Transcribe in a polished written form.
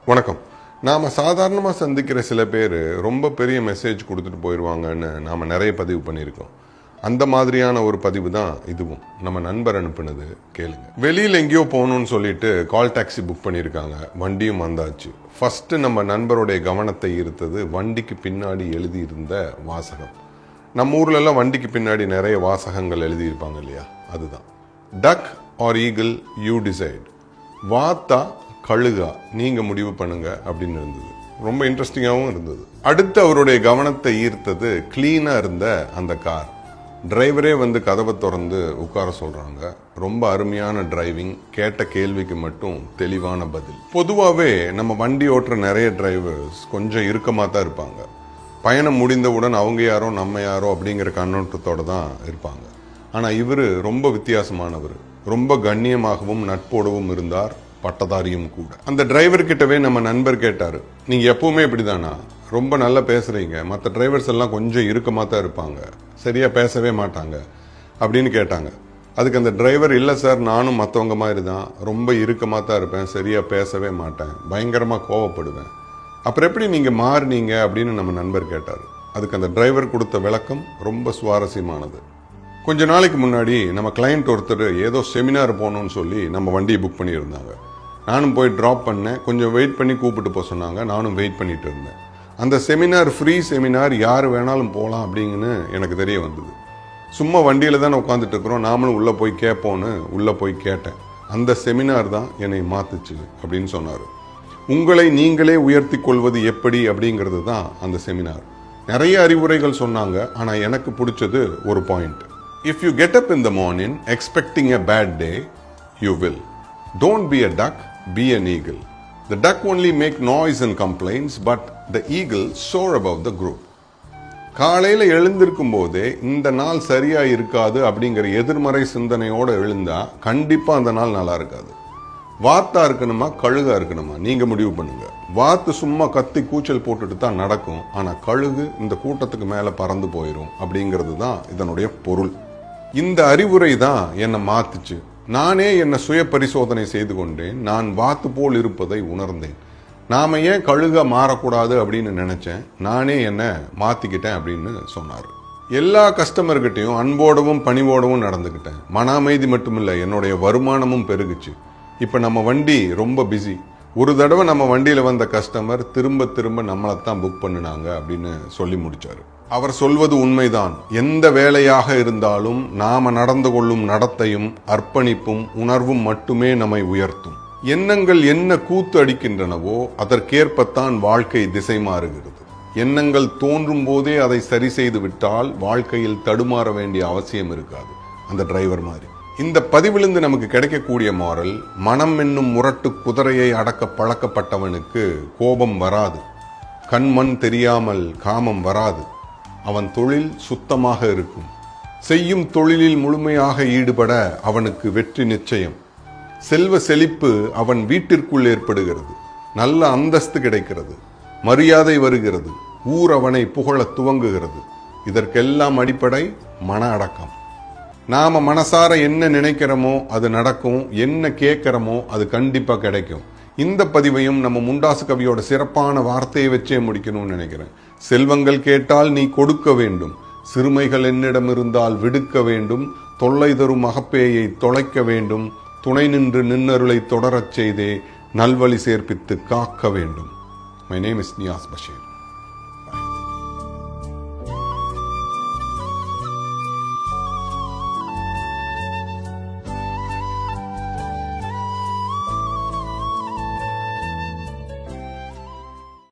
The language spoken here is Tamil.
வணக்கம். நாம் சாதாரணமாக சந்திக்கிற சில பேர் ரொம்ப பெரிய மெசேஜ் கொடுத்துட்டு போயிடுவாங்கன்னு நாம் நிறைய பதிவு பண்ணியிருக்கோம். அந்த மாதிரியான ஒரு பதிவு தான் இதுவும். நம்ம நண்பர் அனுப்புனது கேளுங்க. வெளியில் எங்கேயோ போகணும்னு சொல்லிட்டு கால் டாக்ஸி புக் பண்ணியிருக்காங்க. வண்டியும் வந்தாச்சு. ஃபஸ்ட்டு நம்ம நண்பருடைய கவனத்தை ஈர்த்தது வண்டிக்கு பின்னாடி எழுதியிருந்த வாசகம். நம்ம ஊர்லெல்லாம் வண்டிக்கு பின்னாடி நிறைய வாசகங்கள் எழுதியிருப்பாங்க இல்லையா, அதுதான். டக் ஆர் ஈகிள் யூ டிசைட். வாத்தா கழுகா நீங்க முடிவு பண்ணுங்க அப்படின்னு இருந்தது. ரொம்ப இன்ட்ரெஸ்டிங்காகவும் இருந்தது. அடுத்து அவருடைய கவனத்தை ஈர்த்தது கிளீனா இருந்த அந்த கார். டிரைவரே வந்து கதவை திறந்து உட்கார சொல்றாங்க. ரொம்ப அருமையான டிரைவிங். கேட்ட கேள்விக்கு மட்டும் தெளிவான பதில். பொதுவாகவே நம்ம வண்டி ஓட்டுற நிறைய டிரைவர்ஸ் கொஞ்சம் இறுக்கமாக தான் இருப்பாங்க. பயணம் முடிந்தவுடன் அவங்க யாரோ நம்ம யாரோ அப்படிங்கிற கண்ணோட்டத்தோடு தான் இருப்பாங்க. ஆனால் இவர் ரொம்ப வித்தியாசமானவர். ரொம்ப கண்ணியமாகவும் நட்போடவும் இருந்தார். பட்டதாரியும் கூட. அந்த டிரைவர் கிட்டவே நம்ம நண்பர் கேட்டாரு, நீங்க எப்பவுமே இப்படிதானா? ரொம்ப நல்லா பேசுறீங்க. மற்ற டிரைவர்ஸ் எல்லாம் கொஞ்சம் இறுக்கமாக தான் இருப்பாங்க, சரியா பேசவே மாட்டாங்க அப்படின்னு கேட்டாங்க. அதுக்கு அந்த டிரைவர், இல்லை சார், நானும் மற்றவங்க மாதிரி தான். ரொம்ப இறுக்கமாக தான் இருப்பேன், சரியா பேசவே மாட்டேன், பயங்கரமாக கோவப்படுவேன். அப்புறம் எப்படி நீங்க மாறினீங்க அப்படின்னு நம்ம நண்பர் கேட்டார். அதுக்கு அந்த டிரைவர் கொடுத்த விளக்கம் ரொம்ப சுவாரஸ்யமானது. கொஞ்ச நாளைக்கு முன்னாடி நம்ம கிளையண்ட் ஒருத்தர் ஏதோ செமினார் போகணும்னு சொல்லி நம்ம வண்டியை புக் பண்ணியிருந்தாங்க. நானும் போய் ட்ராப் பண்ணேன். கொஞ்சம் வெயிட் பண்ணி கூப்பிட்டு போக சொன்னாங்க. நானும் வெயிட் பண்ணிட்டு இருந்தேன். அந்த செமினார் ஃப்ரீ செமினார், யார் வேணாலும் போகலாம் அப்படிங்கன்னு எனக்கு தெரிய வந்தது. சும்மா வண்டியில் தானே உட்காந்துட்டு இருக்கிறோம், நாமளும் உள்ளே போய் கேட்போன்னு உள்ளே போய் கேட்டேன். அந்த செமினார் தான் என்னை மாத்துச்சு அப்படின்னு சொன்னார். உங்களை நீங்களே உயர்த்தி கொள்வது எப்படி அப்படிங்கிறது தான் அந்த செமினார். நிறைய அறிவுரைகள் சொன்னாங்க. ஆனால் எனக்கு பிடிச்சது ஒரு point. If you get up in the morning expecting a bad day, you will. Don't be a duck, be an eagle. The duck only make noise and complaints, but the eagle soar above the group. காலையில் எழுந்திருக்கும் போதே இந்த நாள் சரியா இருக்காது அப்படிங்கிற எதிர்மறை சிந்தனையோட எழுந்தா கண்டிப்பா அந்த நாள் நல்லா இருக்காது. வாத்தா இருக்கணுமா கழுகா இருக்கணுமா நீங்க முடிவு பண்ணுங்க. வாத்து சும்மா கத்தி கூச்சல் போட்டுட்டு தான் நடக்கும். ஆனா கழுகு இந்த கூட்டத்துக்கு மேல பறந்து போயிடும் அப்படிங்கிறது தான் இதனுடைய பொருள். இந்த அறிவுரை தான் என்னை மாத்துச்சு. நானே என்னை சுய பரிசோதனை செய்து கொண்டேன். நான் வாத்து போல் இருப்பதை உணர்ந்தேன். நாம ஏன் கழுகா மாறக்கூடாது அப்படின்னு நினைச்சேன். நானே என்னை மாத்திக்கிட்டேன் அப்படின்னு சொன்னார். எல்லா கஸ்டமர்கிட்டையும் அன்போடவும் பணிவோடவும் நடந்துக்கிட்டேன். மன அமைதி மட்டுமில்லை, என்னுடைய வருமானமும் பெருகுச்சு. இப்ப நம்ம வண்டி ரொம்ப பிஸி. ஒரு தடவை நம்ம வண்டியில வந்த கஸ்டமர் திரும்ப திரும்ப நம்மளைத்தான் புக் பண்ணினாங்க அப்படின்னு சொல்லி முடிச்சாரு. அவர் சொல்வது உண்மைதான். எந்த வேலையாக இருந்தாலும் நாம நடந்து கொள்ளும் நடத்தையும் அர்ப்பணிப்பும் உணர்வும் மட்டுமே நம்மை உயர்த்தும். எண்ணங்கள் என்ன கூத்து அடிக்கின்றனவோ அதற்கேற்பத்தான் வாழ்க்கை திசை மாறுகிறது. எண்ணங்கள் தோன்றும் போதே அதை சரி செய்து விட்டால் வாழ்க்கையில் தடுமாற வேண்டிய அவசியம் இருக்காது. அந்த டிரைவர் மாதிரி. இந்த பதிவிலிருந்து நமக்கு கிடைக்கக்கூடிய மாரல், மனம் என்னும் முரட்டு குதிரையை அடக்க பழக்கப்பட்டவனுக்கு கோபம் வராது. கண்மண் தெரியாமல் காமம் வராது. அவன் தொழில் சுத்தமாக இருக்கும். செய்யும் தொழிலில் முழுமையாக ஈடுபட அவனுக்கு வெற்றி நிச்சயம். செல்வ செழிப்பு அவன் வீட்டிற்குள் ஏற்படுகிறது. நல்ல அந்தஸ்து கிடைக்கிறது. மரியாதை வருகிறது. ஊர் அவனை புகழ துவங்குகிறது. இதற்கெல்லாம் அடிப்படை மன அடக்கம். நாம மனசார என்ன நினைக்கிறோமோ அது நடக்கும். என்ன கேட்கிறோமோ அது கண்டிப்பா கிடைக்கும். இந்த பதிவையும் நம்ம முண்டாசு கவியோட சிறப்பான வார்த்தையை வச்சே முடிக்கணும்னு நினைக்கிறேன். செல்வங்கள் கேட்டால் நீ கொடுக்க வேண்டும். சிறுமைகள் என்னிடம் இருந்தால் விடுக்க வேண்டும். தொல்லை தரும் அகப்பேயை தொலைக்க வேண்டும். துணை நின்று நின்னருளை தொடரச் செய்தே நல்வழி சேர்ப்பித்து காக்க வேண்டும். My name is Niyas Basheer.